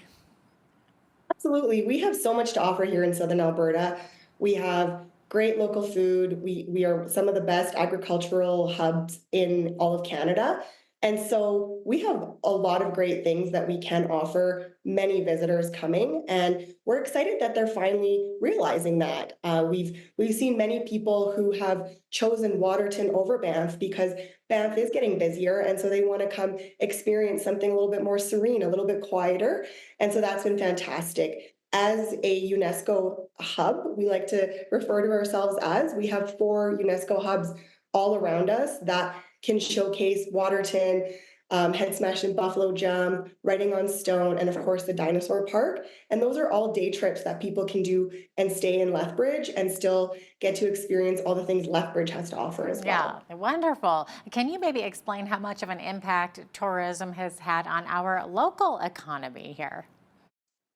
Absolutely. We have so much to offer here in Southern Alberta. We have great local food. We are some of the best agricultural hubs in all of Canada. And so we have a lot of great things that we can offer many visitors coming, and we're excited that they're finally realizing that. We've seen many people who have chosen Waterton over Banff because Banff is getting busier, and so they want to come experience something a little bit more serene, a little bit quieter, and so that's been fantastic. As a UNESCO hub, we like to refer to ourselves as, we have 4 UNESCO hubs all around us that can showcase Waterton, Head Smash and Buffalo Jump, Writing on Stone, and of course the Dinosaur Park. And those are all day trips that people can do and stay in Lethbridge and still get to experience all the things Lethbridge has to offer as well. Yeah, wonderful. Can you maybe explain how much of an impact tourism has had on our local economy here?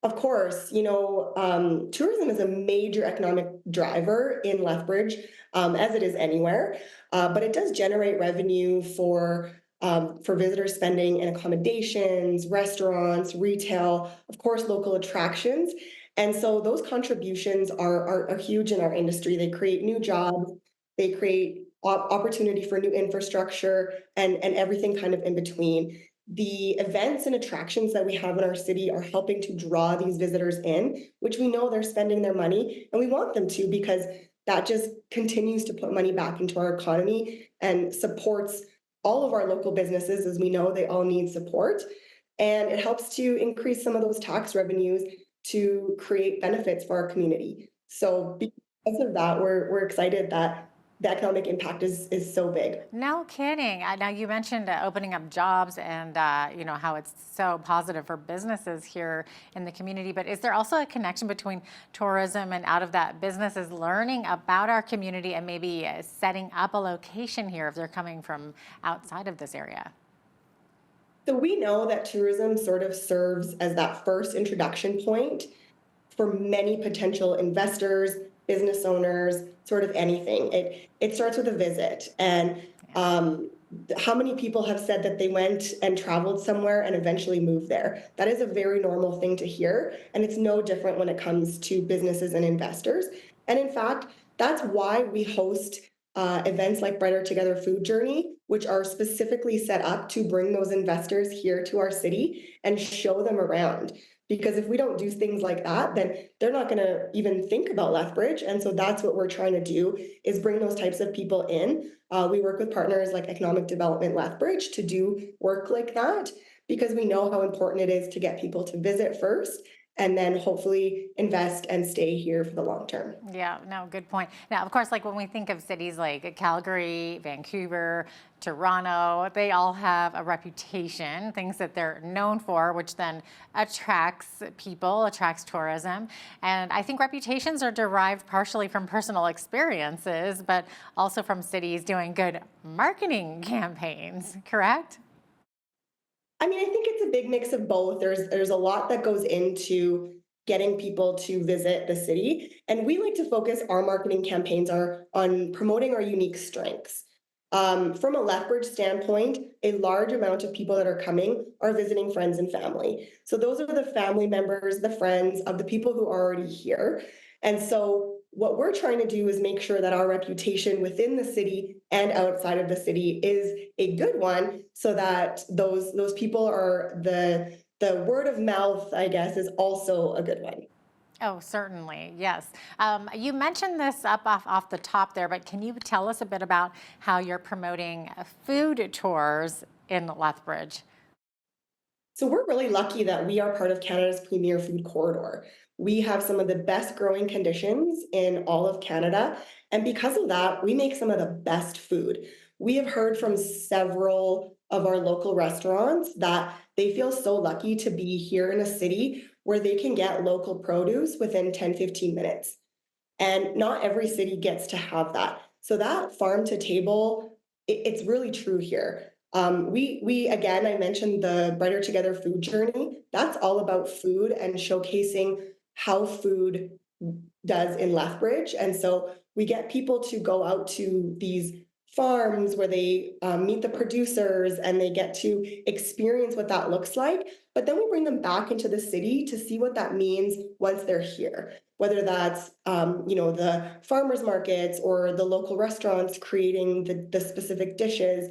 Of course, tourism is a major economic driver in Lethbridge, as it is anywhere, but it does generate revenue for visitors spending in accommodations, restaurants, retail, of course, local attractions. And so those contributions are huge in our industry. They create new jobs, they create opportunity for new infrastructure, and everything kind of in between. The events and attractions that we have in our city are helping to draw these visitors in, which we know they're spending their money, and we want them to, because that just continues to put money back into our economy and supports all of our local businesses, as we know they all need support. And it helps to increase some of those tax revenues to create benefits for our community. So because of that, we're excited that the economic impact is so big. No kidding. Now, you mentioned opening up jobs and how it's so positive for businesses here in the community, but is there also a connection between tourism and, out of that, businesses learning about our community and maybe setting up a location here if they're coming from outside of this area? So we know that tourism sort of serves as that first introduction point for many potential investors, business owners, sort of anything. It starts with a visit. And how many people have said that they went and traveled somewhere and eventually moved there? That is a very normal thing to hear. And it's no different when it comes to businesses and investors. And in fact, that's why we host events like Brighter Together Food Journey, which are specifically set up to bring those investors here to our city and show them around. Because if we don't do things like that, then they're not going to even think about Lethbridge. And so that's what we're trying to do, is bring those types of people in. We work with partners like Economic Development Lethbridge to do work like that, because we know how important it is to get people to visit first and then hopefully invest and stay here for the long term. Yeah, no, good point. Now, of course, like when we think of cities like Calgary, Vancouver, Toronto, they all have a reputation, things that they're known for, which then attracts people, attracts tourism. And I think reputations are derived partially from personal experiences, but also from cities doing good marketing campaigns, correct? I mean, I think it's a big mix of both. There's a lot that goes into getting people to visit the city, and we like to focus our marketing campaigns on promoting our unique strengths. From a Lethbridge standpoint, a large amount of people that are coming are visiting friends and family. So those are the family members, the friends of the people who are already here. And so what we're trying to do is make sure that our reputation within the city and outside of the city is a good one, so that those people are the word of mouth, I guess, is also a good one. Oh, certainly, yes. You mentioned this off the top there, but can you tell us a bit about how you're promoting food tours in Lethbridge? So we're really lucky that we are part of Canada's premier food corridor. We have some of the best growing conditions in all of Canada. And because of that, we make some of the best food. We have heard from several of our local restaurants that they feel so lucky to be here in a city where they can get local produce within 10-15 minutes. And not every city gets to have that. So that farm to table, it's really true here. We again, I mentioned the Brighter Together food journey. That's all about food and showcasing how food does in Lethbridge. And so we get people to go out to these farms where they meet the producers and they get to experience what that looks like. But then we bring them back into the city to see what that means once they're here, whether that's the farmers markets or the local restaurants creating the specific dishes.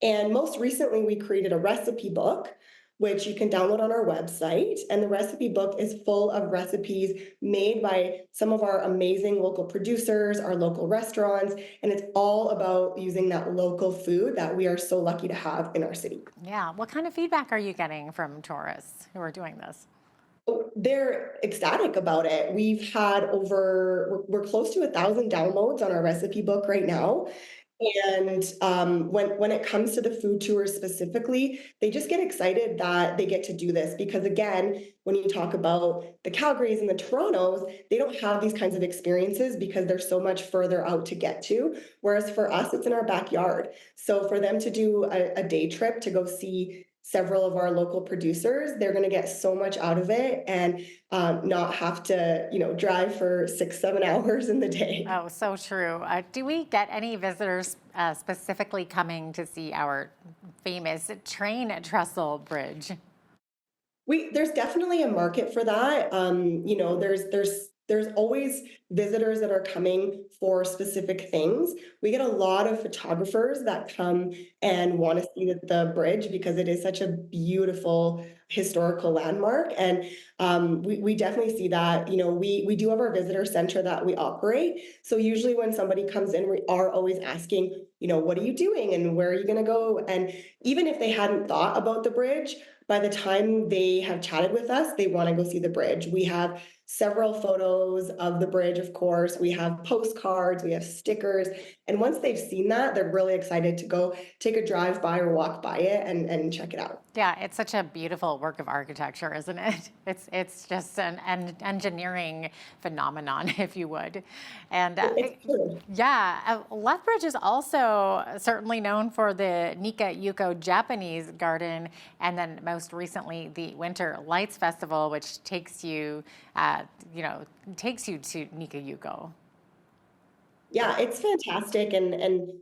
And most recently, we created a recipe book, which you can download on our website. And the recipe book is full of recipes made by some of our amazing local producers, our local restaurants, and it's all about using that local food that we are so lucky to have in our city. Yeah, what kind of feedback are you getting from tourists who are doing this? They're ecstatic about it. We've had we're close to 1,000 downloads on our recipe book right now. And when it comes to the food tours specifically, they just get excited that they get to do this, because again, when you talk about the Calgarys and the Torontos, they don't have these kinds of experiences because they're so much further out to get to. Whereas for us, it's in our backyard. So for them to do a day trip to go see several of our local producers, they're going to get so much out of it and not have to, drive for 6-7 hours in the day. Oh, so true. Do we get any visitors specifically coming to see our famous train trestle bridge? There's definitely a market for that. There's always visitors that are coming for specific things. We get a lot of photographers that come and want to see the bridge because it is such a beautiful historical landmark. And we definitely see that. We do have our visitor center that we operate. So usually when somebody comes in, we are always asking, what are you doing and where are you going to go? And even if they hadn't thought about the bridge, by the time they have chatted with us, they want to go see the bridge. We have several photos of the bridge, of course. We have postcards, we have stickers. And once they've seen that, they're really excited to go take a drive by or walk by it and check it out. Yeah, it's such a beautiful work of architecture, isn't it? It's just an engineering phenomenon, if you would. And Lethbridge is also certainly known for the Nika Yuko Japanese Garden, and then most recently the Winter Lights Festival, which takes you to Nika Yuko. Yeah, it's fantastic, and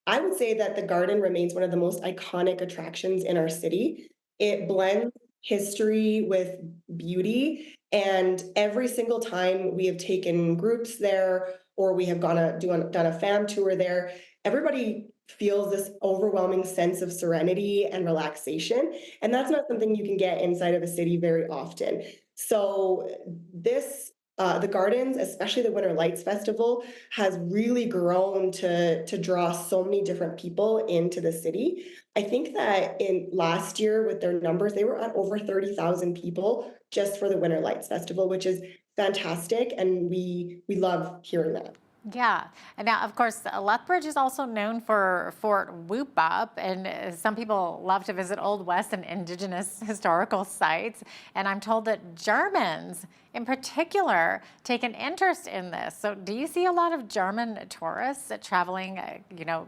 I would say that the garden remains one of the most iconic attractions in our city. It blends history with beauty, and every single time we have taken groups there or we have done a fan tour there, everybody feels this overwhelming sense of serenity and relaxation. And that's not something you can get inside of a city very often. So the gardens, especially the Winter Lights Festival, has really grown to draw so many different people into the city. I think that in last year with their numbers, they were at over 30,000 people just for the Winter Lights Festival, which is fantastic, and we love hearing that. Yeah. And now, of course, Lethbridge is also known for Fort Whoop Up, and some people love to visit Old West and Indigenous historical sites. And I'm told that Germans, in particular, take an interest in this. So, do you see a lot of German tourists traveling,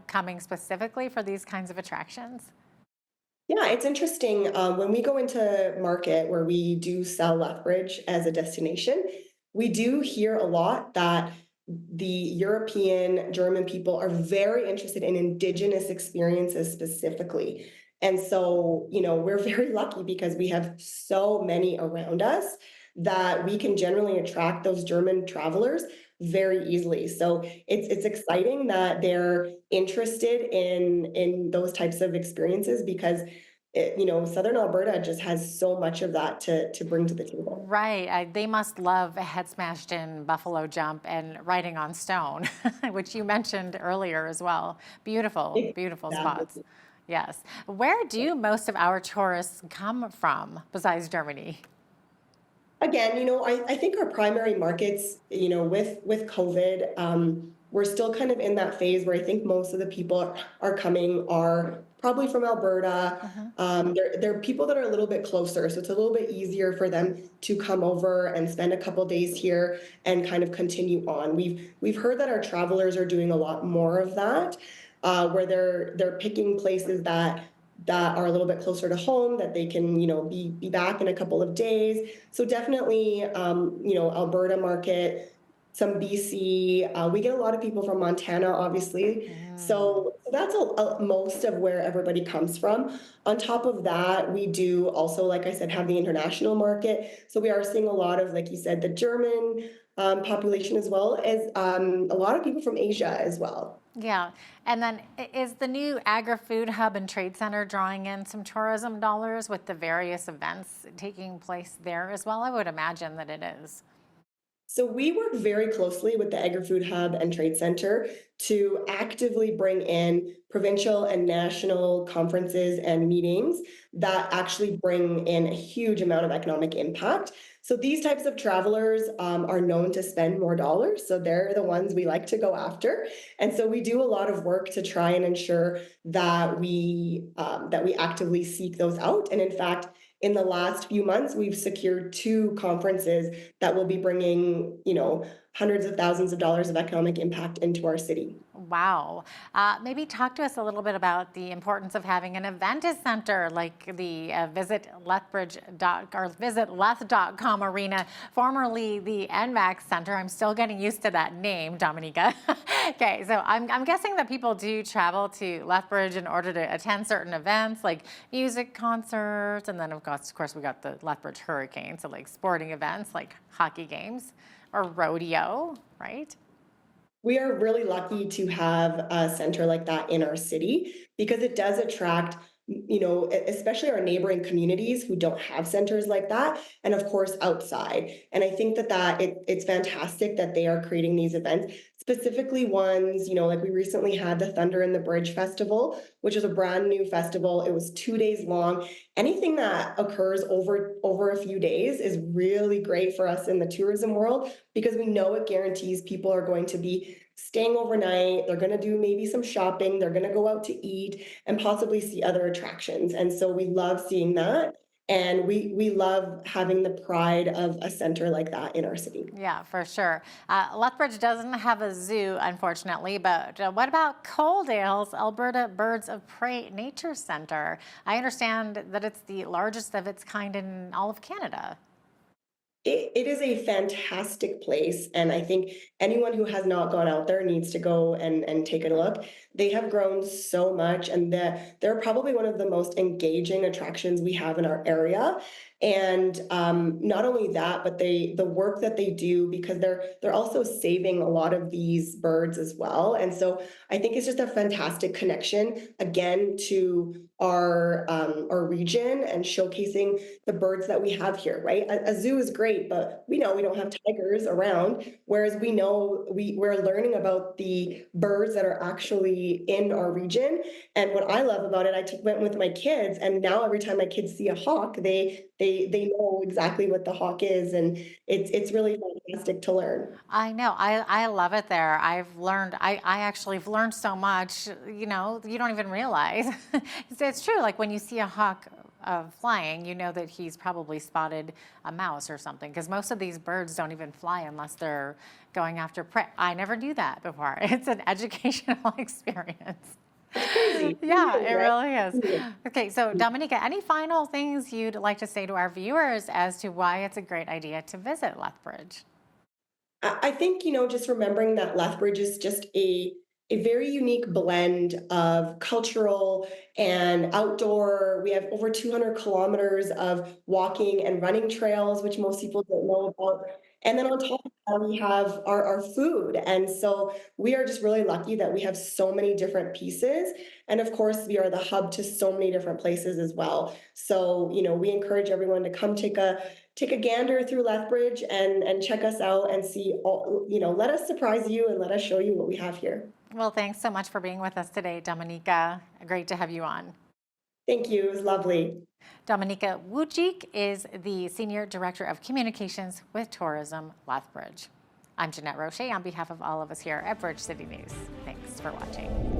coming specifically for these kinds of attractions? Yeah, it's interesting. When we go into market where we do sell Lethbridge as a destination, we do hear a lot that the European German people are very interested in Indigenous experiences specifically. And so, we're very lucky because we have so many around us that we can generally attract those German travelers very easily. So it's exciting that they're interested in those types of experiences because Southern Alberta just has so much of that to bring to the table. Right. They must love a head smashed in buffalo jump and riding on stone, which you mentioned earlier as well. Beautiful, beautiful spots. Yes. Where do most of our tourists come from besides Germany? Again, I think our primary markets, with COVID, we're still kind of in that phase where I think most of the people are coming are probably from Alberta. They're people that are a little bit closer, so it's a little bit easier for them to come over and spend a couple days here and kind of continue on. We've heard that our travelers are doing a lot more of that, where they're picking places that are a little bit closer to home, that they can, be back in a couple of days. So definitely, Alberta market, some BC. We get a lot of people from Montana, obviously. So that's most of where everybody comes from. On top of that, we do also, like I said, have the international market. So we are seeing a lot of, like you said, the German population, as well as a lot of people from Asia as well. Yeah. And then is the new agri-food hub and trade center drawing in some tourism dollars with the various events taking place there as well? I would imagine that it is. So we work very closely with the Agri-Food Hub and Trade Center to actively bring in provincial and national conferences and meetings that actually bring in a huge amount of economic impact. So these types of travelers are known to spend more dollars. So they're the ones we like to go after. And so we do a lot of work to try and ensure that we actively seek those out. And in fact, in the last few months, we've secured 2 conferences that will be bringing, hundreds of thousands of dollars of economic impact into our city. Wow. Maybe talk to us a little bit about the importance of having an event center like the Visit Leth.com arena, formerly the NMAX Center. I'm still getting used to that name, Dominica. Okay, so I'm guessing that people do travel to Lethbridge in order to attend certain events like music concerts, and then of course we got the Lethbridge Hurricane, so like sporting events like hockey games or rodeo, right? We are really lucky to have a center like that in our city because it does attract, especially our neighboring communities who don't have centers like that, and of course outside. And I think that it's fantastic that they are creating these events, specifically ones, like we recently had the Thunder in the Bridge Festival, which is a brand new festival. It was 2 days long. Anything that occurs over a few days is really great for us in the tourism world because we know it guarantees people are going to be staying overnight. They're going to do maybe some shopping. They're going to go out to eat and possibly see other attractions. And so we love seeing that. And we love having the pride of a center like that in our city. Yeah, for sure. Lethbridge doesn't have a zoo, unfortunately, but what about Coaldale's Alberta Birds of Prey Nature Center? I understand that it's the largest of its kind in all of Canada. It is a fantastic place, and I think anyone who has not gone out there needs to go and take a look. They have grown so much, and they're probably one of the most engaging attractions we have in our area. And not only that, but the work that they do, because they're also saving a lot of these birds as well. And so I think it's just a fantastic connection again to our region and showcasing the birds that we have here, right? A zoo is great, but we know we don't have tigers around, whereas we know we're learning about the birds that are actually in our region. And what I love about it, I went with my kids, and now every time my kids see a hawk, they know exactly what the hawk is, and it's really fantastic to learn. I know. I love it there. I actually have learned so much, you know, you don't even realize. It's true. Like when you see a hawk flying, you know that he's probably spotted a mouse or something, because most of these birds don't even fly unless they're going after prey. I never knew that before. It's an educational experience. Yeah, it really is. Okay, so Dominica, any final things you'd like to say to our viewers as to why it's a great idea to visit Lethbridge? I think, just remembering that Lethbridge is just a very unique blend of cultural and outdoor. We have over 200 kilometers of walking and running trails, which most people don't know about. And then on top of that, we have our food. And so we are just really lucky that we have so many different pieces. And of course, we are the hub to so many different places as well. So, we encourage everyone to come take a gander through Lethbridge and check us out and see all, let us surprise you and let us show you what we have here. Well, thanks so much for being with us today, Dominica. Great to have you on. Thank you. It was lovely. Dominica Wujcik is the Senior Director of Communications with Tourism Lethbridge. I'm Jeanette Roche on behalf of all of us here at Bridge City News. Thanks for watching.